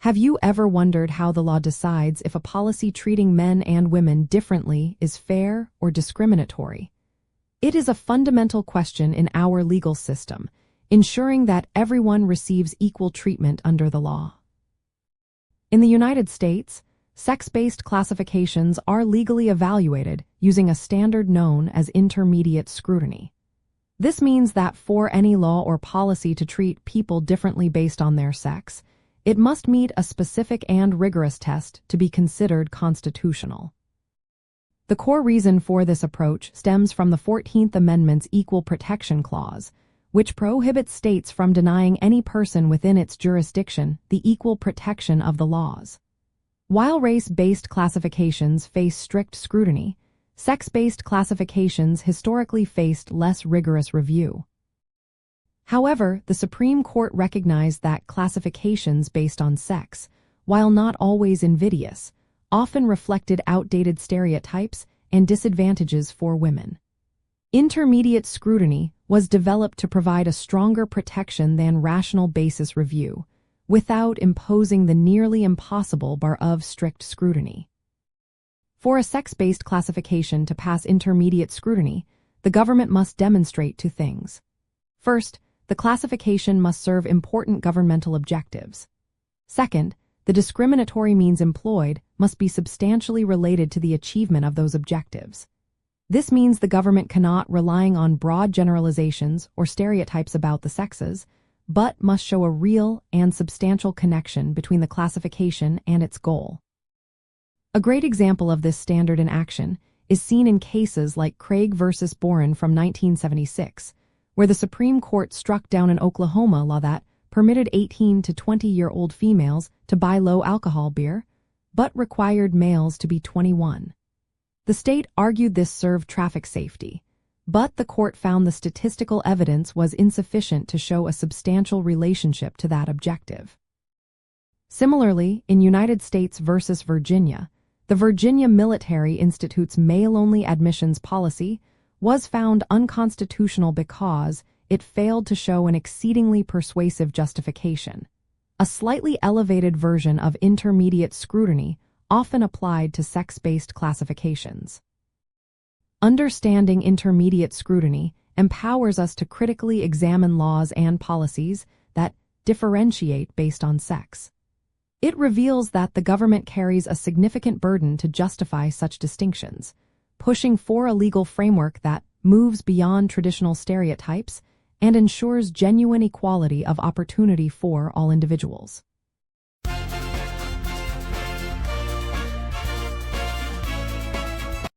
Have you ever wondered how the law decides if a policy treating men and women differently is fair or discriminatory? It is a fundamental question in our legal system, ensuring that everyone receives equal treatment under the law. In the United States, sex-based classifications are legally evaluated using a standard known as intermediate scrutiny. This means that for any law or policy to treat people differently based on their sex, it must meet a specific and rigorous test to be considered constitutional. The core reason for this approach stems from the 14th Amendment's Equal Protection Clause, which prohibits states from denying any person within its jurisdiction the equal protection of the laws. While race-based classifications face strict scrutiny, sex-based classifications historically faced less rigorous review. However, the Supreme Court recognized that classifications based on sex, while not always invidious, often reflected outdated stereotypes and disadvantages for women. Intermediate scrutiny was developed to provide a stronger protection than rational basis review, without imposing the nearly impossible bar of strict scrutiny. For a sex-based classification to pass intermediate scrutiny, the government must demonstrate two things. First, the classification must serve important governmental objectives. Second, the discriminatory means employed must be substantially related to the achievement of those objectives. This means the government cannot rely on broad generalizations or stereotypes about the sexes, but must show a real and substantial connection between the classification and its goal. A great example of this standard in action is seen in cases like Craig versus Boren from 1976, where the Supreme Court struck down an Oklahoma law that permitted 18 to 20-year-old females to buy low-alcohol beer, but required males to be 21. The state argued this served traffic safety, but the court found the statistical evidence was insufficient to show a substantial relationship to that objective. Similarly, in United States versus Virginia, the Virginia Military Institute's male-only admissions policy was found unconstitutional because it failed to show an exceedingly persuasive justification, a slightly elevated version of intermediate scrutiny often applied to sex-based classifications. Understanding intermediate scrutiny empowers us to critically examine laws and policies that differentiate based on sex. It reveals that the government carries a significant burden to justify such distinctions, pushing for a legal framework that moves beyond traditional stereotypes and ensures genuine equality of opportunity for all individuals.